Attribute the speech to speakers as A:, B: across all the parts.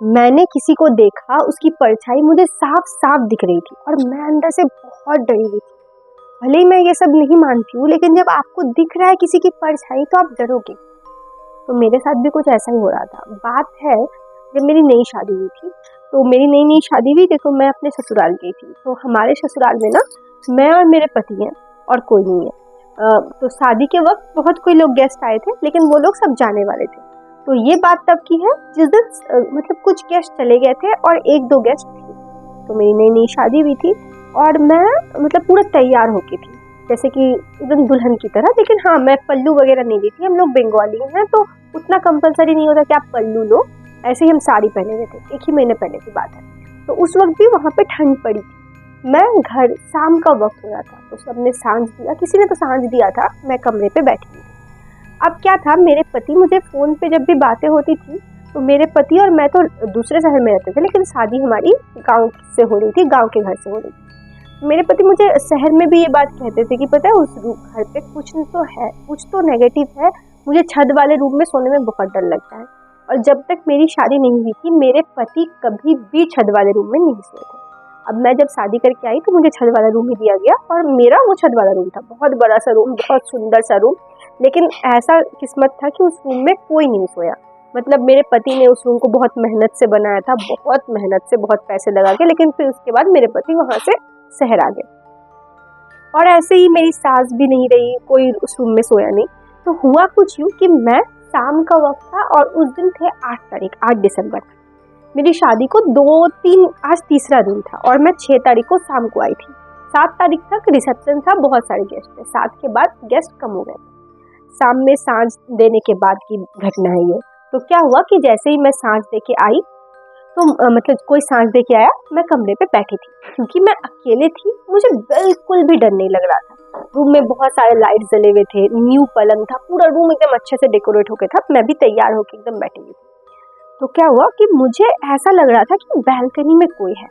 A: मैंने किसी को देखा, उसकी परछाई मुझे साफ साफ दिख रही थी और मैं अंदर से बहुत डरी हुई थी। भले ही मैं ये सब नहीं मानती हूँ, लेकिन जब आपको दिख रहा है किसी की परछाई तो आप डरोगे। तो मेरे साथ भी कुछ ऐसा ही हो रहा था। बात है, जब मेरी नई शादी हुई थी, तो मेरी नई नई शादी हुई थी, तो मैं अपने ससुराल गई थी। तो हमारे ससुराल में ना, मैं और मेरे पति हैं और कोई नहीं है। तो शादी के वक्त बहुत कोई लोग गेस्ट आए थे, लेकिन वो लोग सब जाने वाले थे। तो ये बात तब की है जिस दिन मतलब कुछ गेस्ट चले गए थे और एक दो गेस्ट थे। तो मेरी नई नई शादी हुई थी और मैं मतलब पूरा तैयार होके थी, जैसे कि एकदम दुल्हन की तरह। लेकिन हाँ, मैं पल्लू वगैरह नहीं ली थी। हम लोग बंगाली हैं तो उतना कंपलसरी नहीं होता कि आप पल्लू लो। ऐसे ही हम साड़ी पहने हुए थे, 1 ही महीने पहले की बात है। तो उस वक्त भी वहाँ पे ठंड पड़ी थी। मैं घर, शाम का वक्त हो रहा था, तो सबने सांझ दिया, किसी ने तो सांझ दिया था, मैं कमरे पे बैठी हुई थी। अब क्या था, मेरे पति मुझे फ़ोन पे जब भी बातें होती थी, तो मेरे पति और मैं तो दूसरे शहर में रहते थे, लेकिन शादी हमारी गाँव से हो रही थी, गाँव के घर से हो रही थी। मेरे पति मुझे शहर में भी ये बात कहते थे कि पता है उस घर पे कुछ तो है, कुछ तो नेगेटिव है। मुझे छत वाले रूम में सोने में बहुत डर लगता है। और जब तक मेरी शादी नहीं हुई थी, मेरे पति कभी भी छत वाले रूम में नहीं सोए थे। अब मैं जब शादी करके आई तो मुझे छत वाला रूम ही दिया गया और मेरा वो छत वाला रूम था। बहुत बड़ा सा रूम, बहुत सुंदर सा रूम। लेकिन ऐसा किस्मत था कि उस रूम में कोई नहीं सोया। मतलब मेरे पति ने उस रूम को बहुत मेहनत से बनाया था, बहुत मेहनत से, बहुत पैसे लगा के। लेकिन फिर उसके बाद मेरे पति वहाँ से शहर आ गए और ऐसे ही मेरी सास भी नहीं रही, कोई उस रूम में सोया नहीं। तो हुआ कुछ यूँ कि मैं, शाम का वक्त था और उस दिन थे 8 तारीख, 8 दिसंबर। मेरी शादी को 2-3, आज तीसरा दिन था और मैं 6 तारीख को शाम को आई थी। 7 तारीख तक रिसेप्शन था, बहुत सारे गेस्ट थे। 7 के बाद गेस्ट कम हो गए। शाम में सांझ देने के बाद की घटना है ये। तो क्या हुआ कि जैसे ही मैं सांझ दे के आई, तो मतलब कोई सांझ दे के आया, मैं कमरे पे बैठी थी। क्योंकि मैं अकेले थी, मुझे बिल्कुल भी डर नहीं लग रहा था। रूम में बहुत सारे लाइट जले हुए थे, न्यू पलंग था, पूरा रूम एकदम अच्छे से डेकोरेट होके था। मैं भी तैयार होके एकदम बैठी हुई थी। तो क्या हुआ कि मुझे ऐसा लग रहा था कि बैल्कनी में कोई है।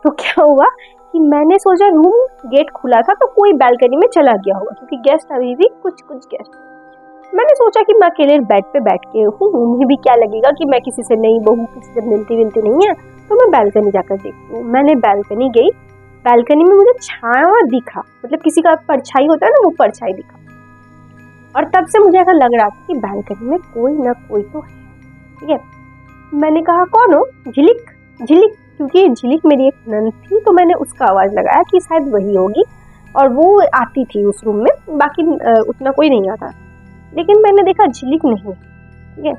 A: तो क्या हुआ कि मैंने सोचा, रूम गेट खुला था तो कोई बैल्कनी में चला गया होगा, क्योंकि गेस्ट अभी भी कुछ गेस्ट। मैंने सोचा कि मैं अकेले बेड पे बैठ के हूँ, उन्हें भी क्या लगेगा कि मैं किसी से नई बहू, किसी से मिलती नहीं है, तो मैं बैल्कनी जाकर देखती हूँ। मैंने बैल्कनी गई। बैल्कनी में मुझे छाया दिखा, मतलब किसी का परछाई होता है ना, वो परछाई दिखा। और तब से मुझे ऐसा लग रहा था कि बैल्कनी में कोई ना कोई तो है। ठीक है, मैंने कहा कौन हो? झिलिक। झिलिक, क्योंकि झिलिक मेरी एक नंद थी, तो मैंने उसका आवाज़ लगाया कि शायद वही होगी। और वो आती थी उस रूम में, बाकी उतना कोई नहीं आता। लेकिन मैंने देखा झिलिक नहीं। ठीक है,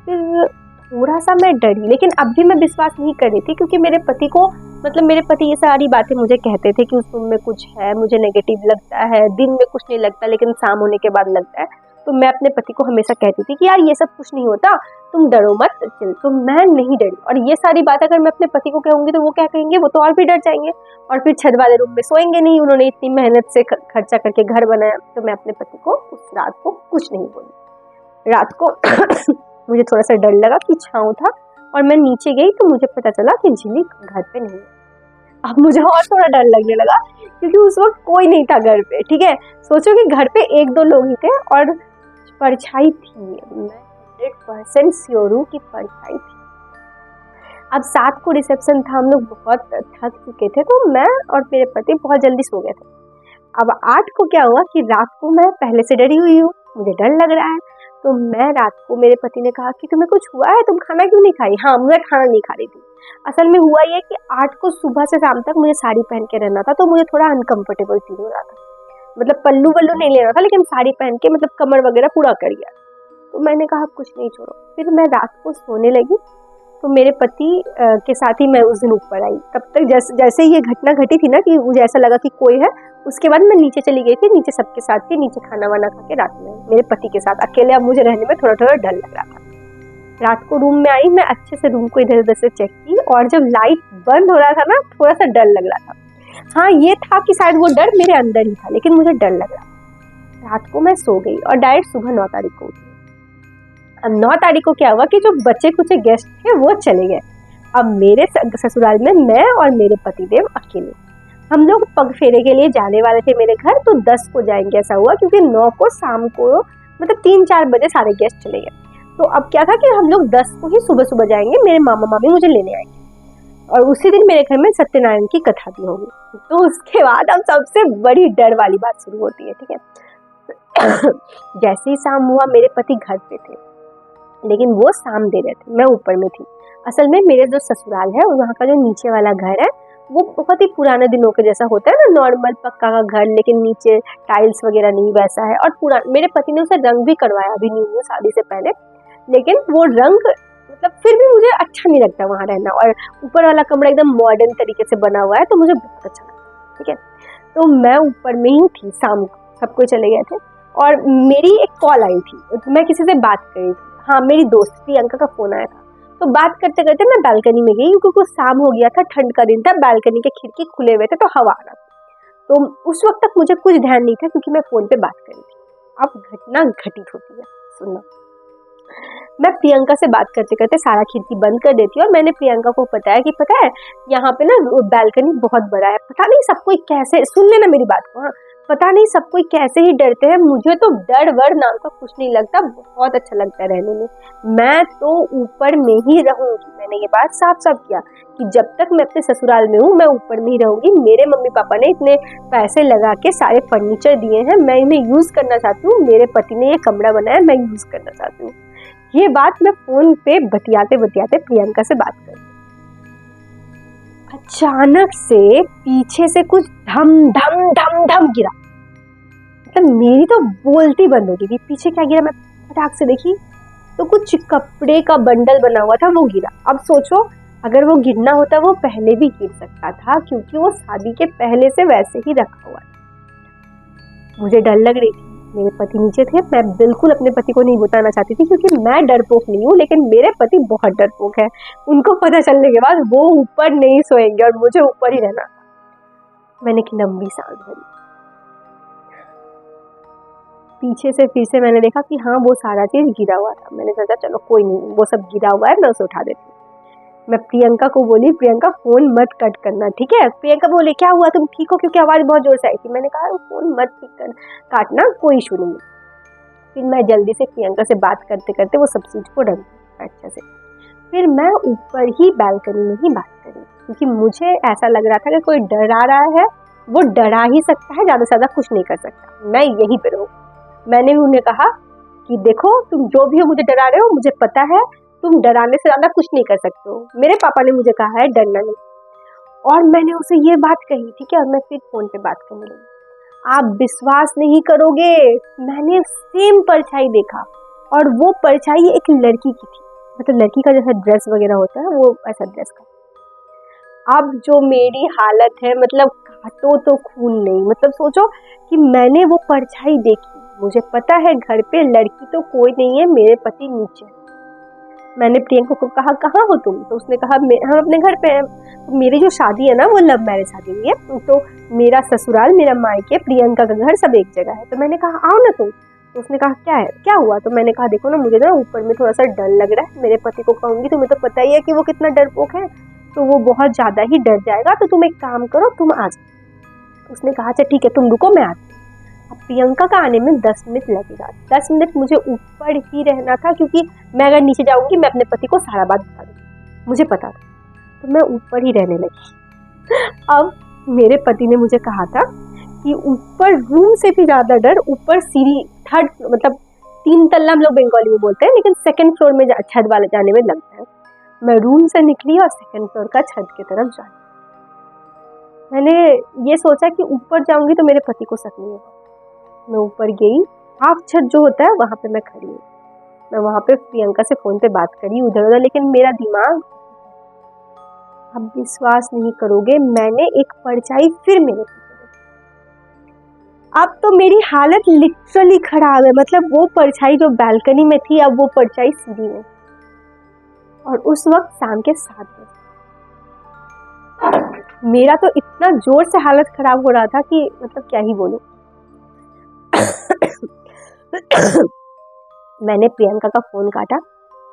A: फिर थोड़ा सा मैं डरी, लेकिन अब भी मैं विश्वास नहीं कर रही थी, क्योंकि मेरे पति को, मतलब मेरे पति ये सारी बातें मुझे कहते थे कि उस रूम में कुछ है, मुझे नेगेटिव लगता है, दिन में कुछ नहीं लगता लेकिन शाम होने के बाद लगता है। तो मैं अपने पति को हमेशा कहती थी कि यार ये सब कुछ नहीं होता, तुम डरो मत, चल। तो मैं नहीं डरी। और ये सारी बात अगर मैं अपने पति को कहूँगी तो वो क्या कहेंगे, वो तो और भी डर जाएंगे और फिर छत वाले रूम में सोएंगे नहीं। उन्होंने इतनी मेहनत से खर्चा करके घर बनाया। तो मैं अपने पति को उस रात को कुछ नहीं बोली। रात को मुझे थोड़ा सा डर लगा कि छाँव था और मैं नीचे गई तो मुझे पता चला कि झिलिक घर पे नहीं है। अब मुझे और थोड़ा डर लगने लगा, क्योंकि उस वक्त कोई नहीं था घर पे। ठीक है, सोचो कि घर पे 1-2 लोग ही थे और परछाई थी। मैं 100% श्योर हूँ कि परछाई थी। अब 7 को रिसेप्शन था, हम लोग बहुत थक चुके थे, तो मैं और मेरे पति बहुत जल्दी सो गए थे। अब 8 को क्या हुआ कि रात को मैं पहले से डरी हुई हूँ, मुझे डर लग रहा है। तो मैं रात को, मेरे पति ने कहा कि तुम्हें कुछ हुआ है, तुम खाना क्यों नहीं खाई? हाँ, मैं खाना नहीं खा रही थी। असल में हुआ ये कि 8 को सुबह से शाम तक मुझे साड़ी पहन के रहना था, तो मुझे थोड़ा अनकंफर्टेबल फील हो रहा था। मतलब पल्लू वल्लू नहीं लेना था, लेकिन साड़ी पहन के मतलब कमर वगैरह पूरा कर गया। तो मैंने कहा कुछ नहीं, छोड़ो। फिर मैं रात को सोने लगी, तो मेरे पति के साथ ही मैं उस दिन ऊपर आई। तब तक जैसे ये घटना घटी थी ना कि मुझे ऐसा लगा कि कोई है, उसके बाद मैं नीचे चली गई थी। नीचे सबके साथ थी, नीचे खाना वाना खा के रात में मेरे पति के साथ अकेले। अब मुझे रहने में थोड़ा थोड़ा डर लग रहा था। रात को रूम में आई, मैं अच्छे से रूम को इधर उधर से चेक की, और जब लाइट बंद हो रहा था ना, थोड़ा सा डर लग रहा था। हाँ, ये था कि शायद वो डर मेरे अंदर ही था, लेकिन मुझे डर लग रहा। रात को मैं सो गई और डायरेक्ट सुबह 9 तारीख को उठी। अब 9 तारीख को क्या हुआ कि जो बचे कुछ गेस्ट थे वो चले गए। अब मेरे ससुराल में मैं और मेरे पतिदेव अकेले। हम लोग पग फेरे के लिए जाने वाले थे मेरे घर, तो 10 को जाएंगे ऐसा हुआ, क्योंकि 9 को शाम को मतलब 3-4 बजे सारे गेस्ट चले गए। तो अब क्या था कि हम लोग 10 को ही सुबह सुबह जाएंगे, मेरे मामा मामी मुझे लेने आएंगे और उसी दिन मेरे घर में सत्यनारायण की कथा भी होगी। तो उसके बाद अब सबसे बड़ी डर वाली बात शुरू होती है, ठीक है। जैसे ही शाम हुआ, मेरे पति घर पे थे, लेकिन वो शाम दे रहे थे, मैं ऊपर में थी। असल में मेरे जो ससुराल है वहाँ का जो नीचे वाला घर है वो बहुत ही पुराने दिनों के जैसा होता है ना, नॉर्मल पक्का का घर, लेकिन नीचे टाइल्स वगैरह नहीं, वैसा है। और मेरे पति ने उसे रंग भी करवाया अभी न्यू शादी से पहले, लेकिन वो रंग मतलब फिर भी मुझे अच्छा नहीं लगता वहाँ रहना। और ऊपर वाला कमरा एकदम मॉडर्न तरीके से बना हुआ है, तो मुझे बहुत अच्छा लगता है, ठीक है। तो मैं ऊपर में ही थी, शाम को सब कोई चले गए थे और मेरी एक कॉल आई थी, मैं किसी से बात कर रही थी। हाँ, मेरी दोस्त प्रियंका का फोन आया था। तो बात करते करते मैं बालकनी में गई, क्योंकि शाम हो गया था, ठंड का दिन था, बालकनी के खिड़की खुले हुए थे तो हवा आ रहा था। तो उस वक्त तक मुझे कुछ ध्यान नहीं था, क्योंकि मैं फोन पे बात कर रही थी। अब घटना घटित होती है, सुनना। मैं प्रियंका से बात करते करते सारा खिड़की बंद कर देती हूँ और मैंने प्रियंका को बताया कि पता है यहाँ पे ना बालकनी बहुत बड़ा है, पता नहीं सब कोई कैसे, सुन लेना मेरी बात को, हाँ, पता नहीं सब कोई कैसे ही डरते हैं, मुझे तो डर वर नाम का कुछ नहीं लगता, बहुत अच्छा लगता है रहने में, मैं तो ऊपर में ही रहूंगी। मैंने ये बात साफ साफ किया कि जब तक मैं अपने ससुराल में हूँ मैं ऊपर में ही रहूंगी। मेरे मम्मी पापा ने इतने पैसे लगा के सारे फर्नीचर दिए हैं, मैं इन्हें यूज करना चाहती हूँ, मेरे पति ने ये कमरा बनाया, मैं यूज करना चाहती हूँ। ये बात मैं फोन पे बतियाते बतियाते प्रियंका से बात कर, अचानक से पीछे से कुछ धम धम धम धम गिरा। मतलब मेरी तो बोलती बंद हो गई, पीछे क्या गिरा मैं फटाक से देखी तो कुछ कपड़े का बंडल बना हुआ था, वो गिरा। अब सोचो अगर वो गिरना होता वो पहले भी गिर सकता था, क्योंकि वो शादी के पहले से वैसे ही रखा हुआ था। मुझे डर लग रही थी, मेरे पति नीचे थे, मैं बिल्कुल अपने पति को नहीं बताना चाहती थी, क्योंकि मैं डरपोक नहीं हूँ, लेकिन मेरे पति बहुत डरपोक है। उनको पता चलने के बाद वो ऊपर नहीं सोएंगे और मुझे ऊपर ही रहना था। मैंने एक लंबी सांस भरी, पीछे से फिर से मैंने देखा कि हाँ वो सारा चीज गिरा हुआ था। मैंने सोचा चलो कोई नहीं, वो सब गिरा हुआ है, मैं उसे उठा देती हूँ। मैं प्रियंका को बोली, प्रियंका फोन मत कट करना, ठीक है। प्रियंका बोली क्या हुआ, तुम ठीक हो, क्योंकि आवाज बहुत जोर से आई थी। मैंने कहा फोन मत काटना, कोई इशू नहीं। फिर मैं जल्दी से प्रियंका से बात करते करते वो सब चीज को ढंग अच्छे से, फिर मैं ऊपर ही बालकनी में ही बात करी, क्योंकि मुझे ऐसा लग रहा था कि कोई डरा रहा है, वो डरा ही सकता है, ज्यादा से ज्यादा कुछ नहीं कर सकता, मैं यहीं पे रहूँ। मैंने भी उन्हें कहा कि देखो तुम जो भी हो मुझे डरा रहे हो, मुझे पता है तुम डराने से ज्यादा कुछ नहीं कर सकते हो, मेरे पापा ने मुझे कहा है डरना नहीं। और मैंने उसे ये बात कही, ठीक है। और मैं फिर फोन पे बात करने लगी। आप विश्वास नहीं करोगे, मैंने सेम परछाई देखा, और वो परछाई एक लड़की की थी, मतलब लड़की का जैसा ड्रेस वगैरह होता है वो ऐसा ड्रेस का। अब जो मेरी हालत है, मतलब काटो तो खून नहीं, मतलब सोचो कि मैंने वो परछाई देखी, मुझे पता है घर पे लड़की तो कोई नहीं है, मेरे पति नीचे। मैंने प्रियंका को कहा कहाँ हो तुम, तो उसने कहा हम अपने घर पे हैं। तो मेरी जो शादी है ना वो लव मैरिज शादी हुई है, तो मेरा ससुराल, मेरा मायके, प्रियंका का घर सब एक जगह है। तो मैंने कहा आओ ना तुम। तो उसने कहा क्या है, क्या हुआ। तो मैंने कहा देखो ना मुझे ना ऊपर में थोड़ा सा डर लग रहा है, मेरे पति को कहूंगी, तुम्हें तो पता ही है कि वो कितना डरपोक है, तो वो बहुत ज्यादा ही डर जाएगा, तो तुम एक काम करो तुम आ जाओ। उसने कहा अच्छा ठीक है तुम रुको मैं आती। अब प्रियंका का आने में 10 मिनट लगेगा, 10 मिनट मुझे ऊपर ही रहना था, क्योंकि मैं अगर नीचे जाऊंगी मैं अपने पति को सारा बात बता दूंगी, मुझे पता था। तो मैं ऊपर ही रहने लगी। अब मेरे पति ने मुझे कहा था कि ऊपर रूम से भी ज्यादा डर ऊपर सीढ़ी, थर्ड मतलब 3 तल्ला हम लोग बंगाली में बोलते हैं, लेकिन सेकंड फ्लोर में छत वाले जाने में लगता है। मैं रूम से निकली और सेकंड फ्लोर का छत की तरफ जा, मैंने ये सोचा कि ऊपर जाऊंगी तो मेरे पति को शक नहीं होगा। मैं ऊपर गई, हाफ छत जो होता है वहां पे मैं खड़ी हूँ। मैं वहां पे प्रियंका से फोन पे बात करी उधर उधर, लेकिन मेरा दिमाग, अब विश्वास नहीं करोगे, मैंने एक परछाई फिर मेरे पीछे। अब तो मेरी हालत लिटरली खराब है, मतलब वो परछाई जो बालकनी में थी, अब वो परछाई सीढ़ी में, और उस वक्त शाम के 7 बजे। मेरा तो इतना जोर से हालत खराब हो रहा था कि मतलब क्या ही बोलूं। मैंने प्रियंका का फोन काटा,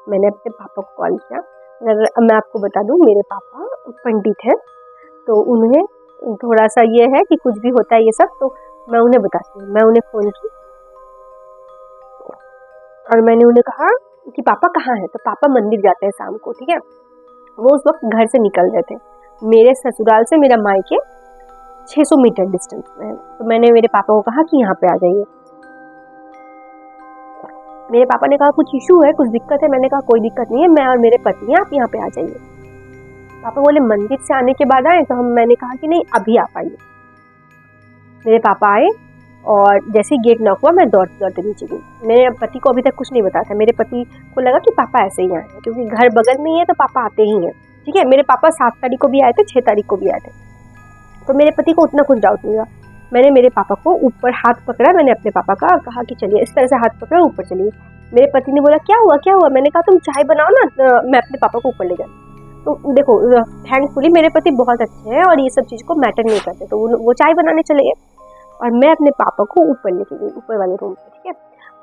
A: मैंने अपने पापा को कॉल किया। अगर मैं आपको बता दूं मेरे पापा पंडित हैं, तो उन्हें थोड़ा सा ये है कि कुछ भी होता है ये सब, तो मैं उन्हें बताती हूँ। मैं उन्हें फोन की और मैंने उन्हें कहा कि पापा कहाँ हैं, तो पापा मंदिर जाते हैं शाम को, ठीक है। वो उस वक्त घर से निकल रहे थे। मेरे ससुराल से मेरा मायके 600 मीटर डिस्टेंस में है। तो मैंने मेरे पापा को कहा कि यहाँ पे आ जाइए। मेरे पापा ने कहा कुछ इशू है, कुछ दिक्कत है। मैंने कहा कोई दिक्कत नहीं है, मैं और मेरे पति हैं, आप यहाँ पे आ जाइए। पापा बोले मंदिर से आने के बाद आए, तो मैंने कहा कि नहीं अभी आप आइए। मेरे पापा आए और जैसे ही गेट नॉक हुआ मैं दौड़ते दौड़ते नीचे गई। मेरे पति को अभी तक कुछ नहीं बताया था। मेरे पति को लगा कि पापा ऐसे ही आए हैं, क्योंकि घर बगल में ही है तो पापा आते ही हैं, ठीक है। मेरे पापा 7 तारीख को भी आए थे, 6 तारीख को भी आए थे, तो मेरे पति को उतना कुछ डाउट नहीं हुआ। मैंने मेरे पापा को ऊपर हाथ पकड़ा, मैंने अपने पापा का, कहा कि चलिए, इस तरह से हाथ पकड़ा, ऊपर चलिए। मेरे पति ने बोला क्या हुआ क्या हुआ। मैंने कहा तुम चाय बनाओ ना, मैं अपने पापा को ऊपर ले जाऊँ। तो देखो थैंकफुली मेरे पति बहुत अच्छे हैं और ये सब चीज़ को मैटर नहीं करते, तो वो चाय बनाने चले गए और मैं अपने पापा को ऊपर लेके गई, ऊपर वाले रूम पे, ठीक है।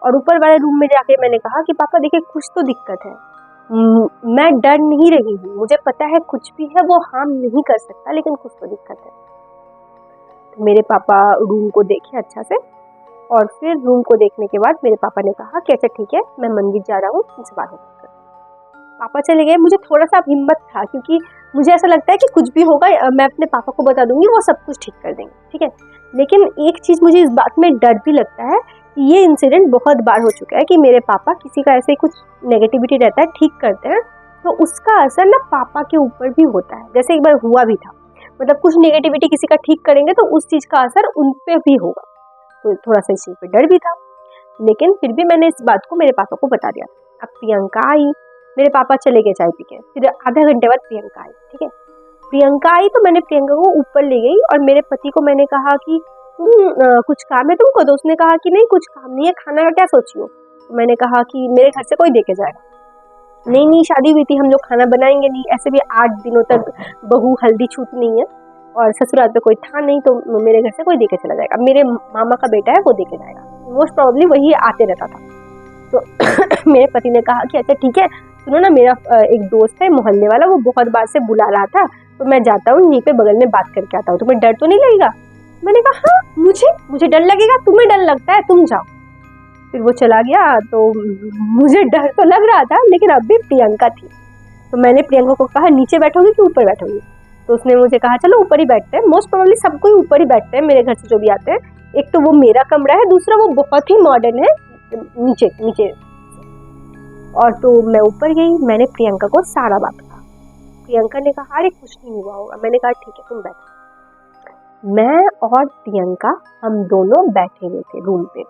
A: और ऊपर वाले रूम में जाके मैंने कहा कि पापा देखिए कुछ तो दिक्कत है, मैं डर नहीं रही हूँ, मुझे पता है कुछ भी है वो हार्म नहीं कर सकता, लेकिन कुछ तो दिक्कत है। तो मेरे पापा रूम को देखे अच्छा से, और फिर रूम को देखने के बाद मेरे पापा ने कहा कि अच्छा ठीक है, मैं मंदिर जा रहा हूँ, तुमसे बात कर। पापा चले गए। मुझे थोड़ा सा हिम्मत था, क्योंकि मुझे ऐसा लगता है कि कुछ भी होगा मैं अपने पापा को बता दूंगी, वो सब कुछ ठीक कर देंगे, ठीक है। लेकिन एक चीज़ मुझे इस बात में डर भी लगता है कि ये इंसिडेंट बहुत बार हो चुका है कि मेरे पापा किसी का ऐसे कुछ नेगेटिविटी रहता है ठीक करते हैं, तो उसका असर ना पापा के ऊपर भी होता है। जैसे एक बार हुआ भी था, मतलब कुछ नेगेटिविटी किसी का ठीक करेंगे तो उस चीज़ का असर उन पर भी होगा। तो थोड़ा सा इस चीज़ पर डर भी था, लेकिन फिर भी मैंने इस बात को मेरे पापा को बता दिया। अब प्रियंका आई, मेरे पापा चले गए चाय पी के, फिर आधा घंटे बाद प्रियंका आई, ठीक है। प्रियंका आई तो मैंने प्रियंका को ऊपर ले गई और मेरे पति को मैंने कहा कि कुछ काम है तुमको, तो उसने कहा कि नहीं कुछ काम नहीं है, खाना का क्या सोची हो। तो मैंने कहा कि मेरे घर से कोई दे के जाएगा। नहीं शादी हुई थी, हम लोग खाना बनाएंगे नहीं, ऐसे भी 8 दिनों तक बहू हल्दी छूट नहीं है और ससुराल पे कोई था नहीं, तो मेरे घर से कोई दे के चला जाएगा। मेरे मामा का बेटा है वो दे के जाएगा, मोस्ट प्रॉब्ली वही आते रहता था। तो मेरे पति ने कहा कि अच्छा ठीक है, सुनो ना, मेरा एक दोस्त है मोहल्ले वाला, वो बहुत बार से बुला रहा था, तो मैं जाता हूँ यहीं पे बगल में बात करके आता हूँ, तुम्हें डर तो नहीं लगेगा। मैंने कहा हाँ मुझे डर लगेगा, तुम्हें डर लगता है, तुम जाओ। फिर वो चला गया, तो मुझे डर तो लग रहा था, लेकिन अब भी प्रियंका थी, तो मैंने प्रियंका को कहा नीचे बैठोगी कि ऊपर बैठोगी। तो उसने मुझे कहा चलो ऊपर ही बैठते हैं, मोस्ट प्रोबेबली सब कोई ऊपर ही बैठते हैं मेरे घर से जो भी आते हैं। एक तो वो मेरा कमरा है, दूसरा वो बहुत ही मॉडर्न है नीचे। और तो मैं ऊपर गई, मैंने प्रियंका को सारा बात कहा। प्रियंका ने कहा अरे कुछ नहीं हुआ होगा। मैंने कहा ठीक है तुम बैठो। मैं और प्रियंका हम दोनों बैठे हुए थे रूम पे।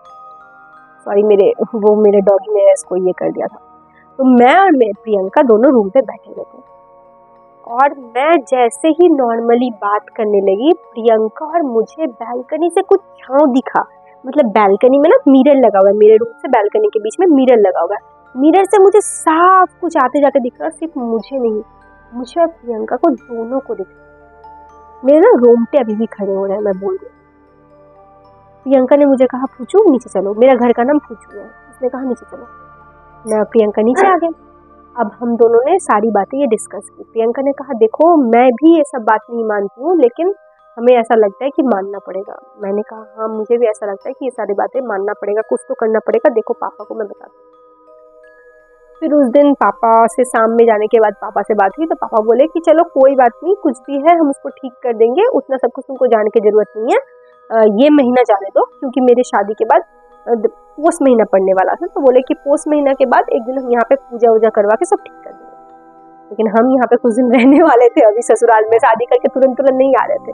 A: सॉरी मेरे डॉगी ने इसको ये कर दिया था। तो मैं और प्रियंका दोनों रूम पे बैठे हुए थे और मैं जैसे ही नॉर्मली बात करने लगी, प्रियंका और मुझे बालकनी से कुछ छांव दिखा। मतलब बालकनी में ना मिरर लगा हुआ है, मेरे रूम से बालकनी के बीच में मिरर लगा हुआ है। मिरर से मुझे साफ कुछ आते जाते दिख रहा है, सिर्फ मुझे नहीं, मुझे और प्रियंका को दोनों को दिख रहा। मेरे ना रोंगटे अभी भी खड़े हो रहे हैं, मैं बोल रही हूँ। प्रियंका ने मुझे कहा पूछू नीचे चलो, मेरा घर का नाम पूछू है, उसने कहा नीचे चलो। मैं प्रियंका नीचे आ गई। अब हम दोनों ने सारी बातें ये डिस्कस की। प्रियंका ने कहा देखो मैं भी ये सब बात नहीं मानती हूँ, लेकिन हमें ऐसा लगता है कि मानना पड़ेगा। मैंने कहा हाँ मुझे भी ऐसा लगता है कि ये सारी बातें मानना पड़ेगा, कुछ तो करना पड़ेगा, देखो पापा को मैं बताती हूँ। फिर उस दिन पापा से शाम में जाने के बाद पापा से बात हुई, तो पापा बोले कि चलो कोई बात नहीं, कुछ भी है हम उसको ठीक कर देंगे, उतना सब कुछ तुमको जाने की जरूरत नहीं है, ये महीना जाने दो, क्योंकि मेरे शादी के बाद पोस्ट महीना पड़ने वाला था। तो बोले कि पोस्ट महीना के बाद एक दिन हम यहाँ पे पूजा वूजा करवा के सब ठीक कर देंगे। लेकिन हम यहाँ पे कुछ दिन रहने वाले थे, अभी ससुराल में शादी करके तुरंत नहीं आ रहे थे।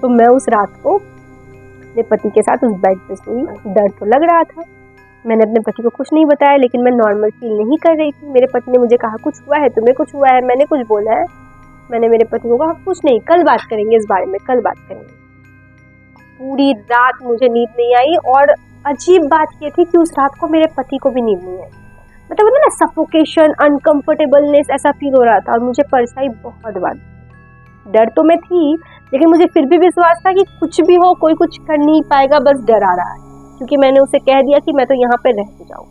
A: तो मैं उस रात को अपने पति के साथ उस बेड पे सोई। डर तो लग रहा था, मैंने अपने पति को कुछ नहीं बताया, लेकिन मैं नॉर्मल फील नहीं कर रही थी। मेरे पति ने मुझे कहा कुछ हुआ है, तुम्हें कुछ हुआ है, मैंने कुछ बोला है। मैंने मेरे पति को कहा कुछ नहीं, कल बात करेंगे इस बारे में, कल बात करेंगे। पूरी रात मुझे नींद नहीं आई, और अजीब बात ये थी कि उस रात को मेरे पति को भी नींद नहीं आई। मतलब ना सफोकेशन, अनकंफर्टेबलनेस ऐसा फील हो रहा था, और मुझे परछाई बहुत बार। डर तो मैं थी, लेकिन मुझे फिर भी विश्वास था कि कुछ भी हो कोई कुछ कर नहीं पाएगा, बस डर आ रहा है, क्योंकि मैंने उसे कह दिया कि मैं तो यहाँ पे रह के जाऊँ।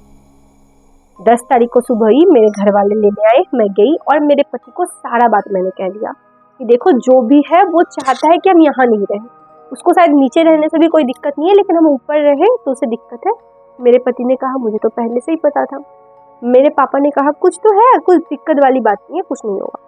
A: 10 तारीख को सुबह ही मेरे घर वाले लेने आए, मैं गई और मेरे पति को सारा बात मैंने कह दिया कि देखो जो भी है वो चाहता है कि हम यहाँ नहीं रहें, उसको शायद नीचे रहने से भी कोई दिक्कत नहीं है, लेकिन हम ऊपर रहें तो उसे दिक्कत है, मेरे पति ने कहा मुझे तो पहले से ही पता था। मेरे पापा ने कहा कुछ तो है, कुछ दिक्कत वाली बात नहीं है, कुछ नहीं होगा।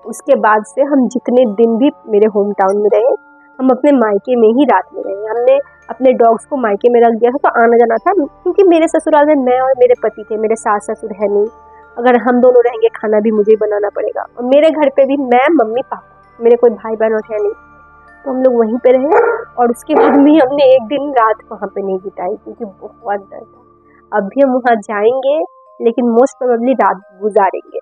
A: उसके बाद से हम जितने दिन भी मेरे होम टाउन में रहे, हम अपने मायके में ही रात में रहे। हमने अपने डॉग्स को मायके में रख दिया था, तो आना जाना था, क्योंकि मेरे ससुराल में मैं और मेरे पति थे, मेरे सास ससुर है नहीं। अगर हम दोनों रहेंगे खाना भी मुझे ही बनाना पड़ेगा, और मेरे घर पे भी मैं, मम्मी, पापा, मेरे कोई भाई बहन और है नहीं, तो हम लोग वहीं पे रहे। और उसके बाद भी हमने एक दिन रात वहाँ पे नहीं बिताई, क्योंकि बहुत डर था। अब भी हम वहाँ जाएंगे, लेकिन मोस्ट प्रोबेबली रात गुजारेंगे।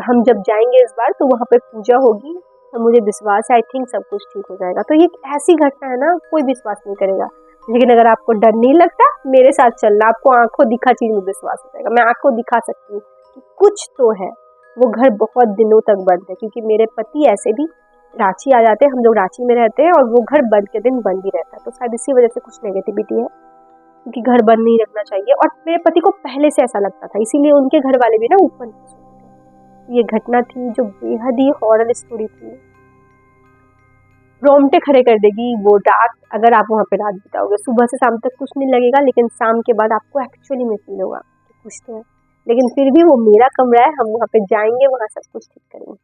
A: हम जब जाएंगे इस बार, तो वहाँ पे पूजा होगी, तो मुझे विश्वास है आई थिंक सब कुछ ठीक हो जाएगा। तो ये ऐसी घटना है ना, कोई विश्वास नहीं करेगा। लेकिन अगर आपको डर नहीं लगता, मेरे साथ चलना, आपको आंखों दिखा चीज में विश्वास हो जाएगा। मैं आंखों दिखा सकती हूँ कि कुछ तो है। वो घर बहुत दिनों तक बंद है, क्योंकि मेरे पति ऐसे भी रांची आ जाते हैं, हम लोग रांची में रहते हैं, और वो घर बंद के दिन बंद ही रहता है। तो शायद इसी वजह से कुछ नेगेटिविटी है, क्योंकि घर बंद नहीं रखना चाहिए। और मेरे पति को पहले से ऐसा लगता था, इसीलिए उनके घर वाले भी ना ऊपर नहीं सोते थे। ये घटना थी जो बेहद ही हॉरर स्टोरी थी, रोंगटे खड़े कर देगी वो रात। अगर आप वहाँ पे रात बिताओगे, सुबह से शाम तक कुछ नहीं लगेगा, लेकिन शाम के बाद आपको एक्चुअली में फील होगा कि कुछ तो है। लेकिन फिर भी वो मेरा कमरा है, हम वहाँ पे जाएंगे, वहाँ सब कुछ ठीक करेंगे।